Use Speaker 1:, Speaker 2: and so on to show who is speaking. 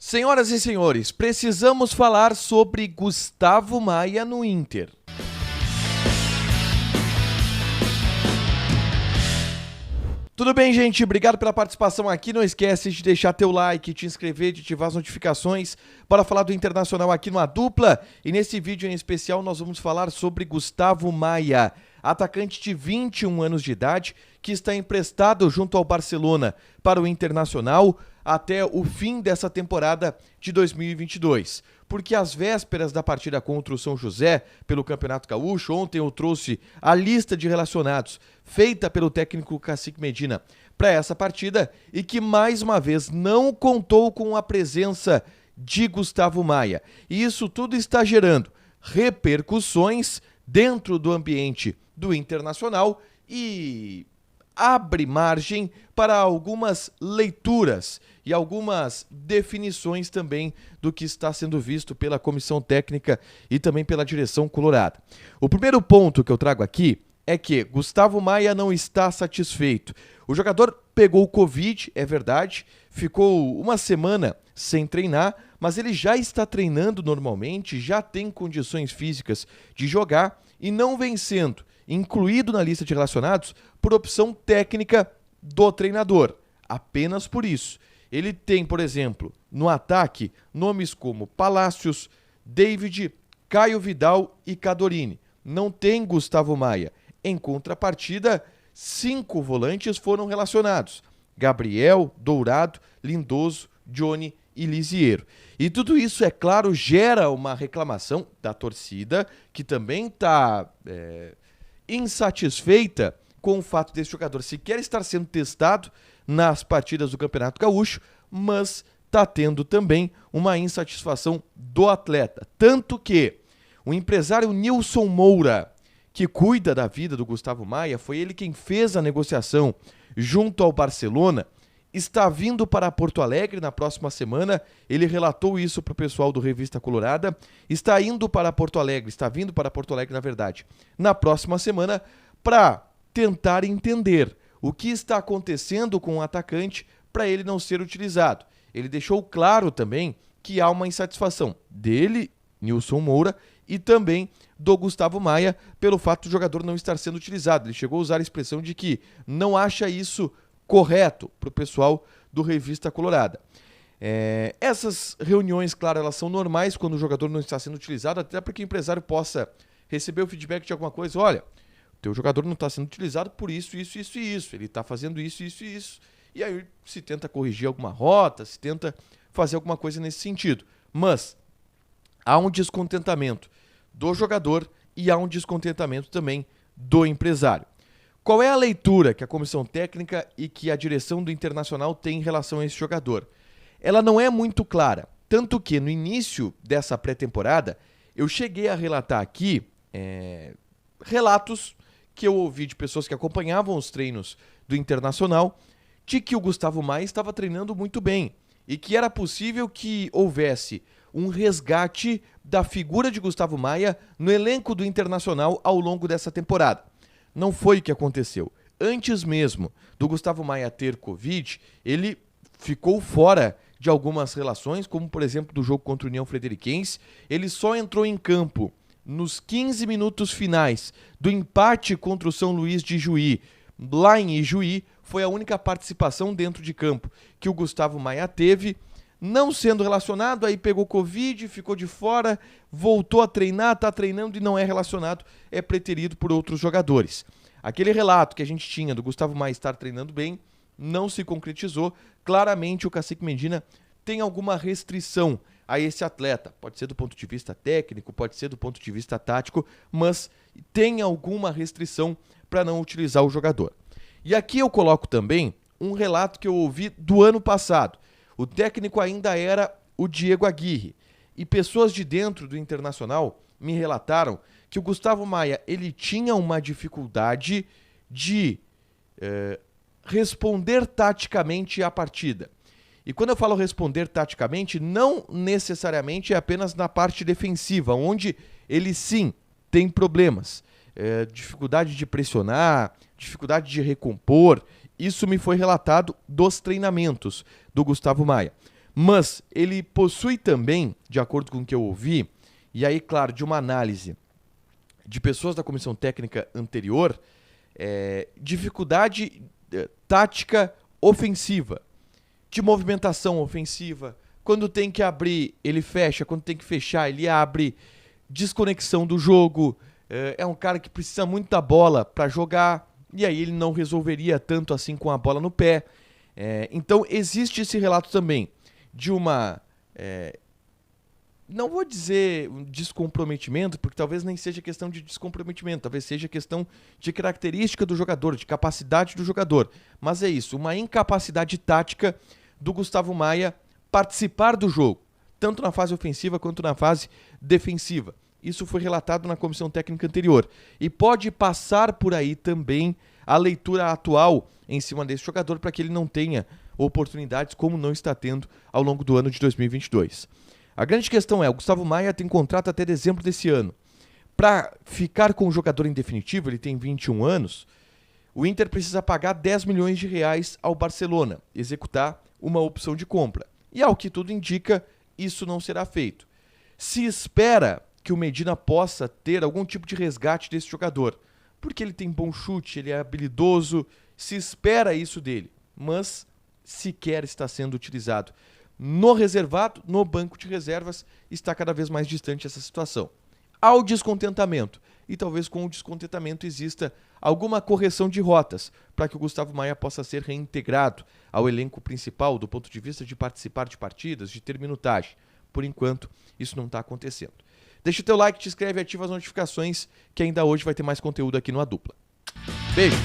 Speaker 1: Senhoras e senhores, precisamos falar sobre Gustavo Maia no Inter. Tudo bem, gente? Obrigado pela participação aqui. Não esquece de deixar teu like, te inscrever, de ativar as notificações para falar do Internacional aqui no A Dupla. E nesse vídeo em especial nós vamos falar sobre Gustavo Maia, atacante de 21 anos de idade, que está emprestado junto ao Barcelona para o Internacional até o fim dessa temporada de 2022. Porque às vésperas da partida contra o São José pelo Campeonato Gaúcho, ontem eu trouxe a lista de relacionados feita pelo técnico Cacique Medina para essa partida e que mais uma vez não contou com a presença de Gustavo Maia. E isso tudo está gerando repercussões dentro do ambiente do Internacional e abre margem para algumas leituras e algumas definições também do que está sendo visto pela comissão técnica e também pela direção colorada. O primeiro ponto que eu trago aqui é que Gustavo Maia não está satisfeito. O jogador pegou o Covid, é verdade, ficou uma semana sem treinar, mas ele já está treinando normalmente, já tem condições físicas de jogar e não vem sendo incluído na lista de relacionados por opção técnica do treinador, apenas por isso. Ele tem, por exemplo, no ataque, nomes como Palácios, David, Caio Vidal e Cadorini. Não tem Gustavo Maia. Em contrapartida, 5 volantes foram relacionados: Gabriel, Dourado, Lindoso, Johnny e Lisiero. E tudo isso, é claro, gera uma reclamação da torcida, que também está insatisfeita com o fato desse jogador sequer estar sendo testado nas partidas do Campeonato Gaúcho, mas está tendo também uma insatisfação do atleta. Tanto que o empresário Nilson Moura, que cuida da vida do Gustavo Maia, foi ele quem fez a negociação junto ao Barcelona, está vindo para Porto Alegre na próxima semana. Ele relatou isso para o pessoal do Revista Colorada. Está vindo para Porto Alegre, na verdade, na próxima semana, para tentar entender o que está acontecendo com o atacante para ele não ser utilizado. Ele deixou claro também que há uma insatisfação dele, Nilson Moura, e também do Gustavo Maia pelo fato do jogador não estar sendo utilizado. Ele chegou a usar a expressão de que não acha isso correto para o pessoal do Revista Colorada. Essas reuniões, claro, elas são normais quando o jogador não está sendo utilizado, até para que o empresário possa receber o feedback de alguma coisa. Olha, o teu jogador não está sendo utilizado por isso, isso, isso e isso. Ele está fazendo isso, isso e isso. E aí se tenta corrigir alguma rota, se tenta fazer alguma coisa nesse sentido. Mas há um descontentamento do jogador e há um descontentamento também do empresário. Qual é a leitura que a comissão técnica e que a direção do Internacional tem em relação a esse jogador? Ela não é muito clara, tanto que no início dessa pré-temporada eu cheguei a relatar aqui relatos que eu ouvi de pessoas que acompanhavam os treinos do Internacional de que o Gustavo Maia estava treinando muito bem e que era possível que houvesse um resgate da figura de Gustavo Maia no elenco do Internacional ao longo dessa temporada. Não foi o que aconteceu. Antes mesmo do Gustavo Maia ter Covid, ele ficou fora de algumas relações, como por exemplo do jogo contra o União Frederiquense. Ele só entrou em campo nos 15 minutos finais do empate contra o São Luís de Juí. Lá em Ijuí, foi a única participação dentro de campo que o Gustavo Maia teve. Não sendo relacionado, aí pegou Covid, ficou de fora, voltou a treinar, está treinando e não é relacionado, é preterido por outros jogadores. Aquele relato que a gente tinha do Gustavo Maia estar treinando bem não se concretizou. Claramente o Cacique Medina tem alguma restrição a esse atleta. Pode ser do ponto de vista técnico, pode ser do ponto de vista tático, mas tem alguma restrição para não utilizar o jogador. E aqui eu coloco também um relato que eu ouvi do ano passado. O técnico ainda era o Diego Aguirre. E pessoas de dentro do Internacional me relataram que o Gustavo Maia ele tinha uma dificuldade de responder taticamente à partida. E quando eu falo responder taticamente, não necessariamente é apenas na parte defensiva, onde ele sim tem problemas. Dificuldade de pressionar, dificuldade de recompor. Isso me foi relatado dos treinamentos do Gustavo Maia. Mas ele possui também, de acordo com o que eu ouvi, e aí, claro, de uma análise de pessoas da comissão técnica anterior, dificuldade tática ofensiva, de movimentação ofensiva. Quando tem que abrir, ele fecha. Quando tem que fechar, ele abre. Desconexão do jogo. É um cara que precisa muito da bola para jogar. E aí ele não resolveria tanto assim com a bola no pé. Então existe esse relato também de uma... não vou dizer um descomprometimento, porque talvez nem seja questão de descomprometimento, talvez seja questão de característica do jogador, de capacidade do jogador. Mas é isso, uma incapacidade tática do Gustavo Maia participar do jogo, tanto na fase ofensiva quanto na fase defensiva. Isso foi relatado na comissão técnica anterior. E pode passar por aí também a leitura atual em cima desse jogador para que ele não tenha oportunidades como não está tendo ao longo do ano de 2022. A grande questão é, o Gustavo Maia tem contrato até dezembro desse ano. Para ficar com o jogador em definitivo, ele tem 21 anos, o Inter precisa pagar 10 milhões de reais ao Barcelona, executar uma opção de compra. E ao que tudo indica, isso não será feito. Se espera que o Medina possa ter algum tipo de resgate desse jogador, porque ele tem bom chute, ele é habilidoso, se espera isso dele, mas sequer está sendo utilizado. No reservado, no banco de reservas, está cada vez mais distante essa situação. Há o descontentamento, e talvez com o descontentamento exista alguma correção de rotas, para que o Gustavo Maia possa ser reintegrado ao elenco principal do ponto de vista de participar de partidas, de ter minutagem. Por enquanto, isso não está acontecendo. Deixa o teu like, te inscreve e ativa as notificações, que ainda hoje vai ter mais conteúdo aqui no A Dupla. Beijo!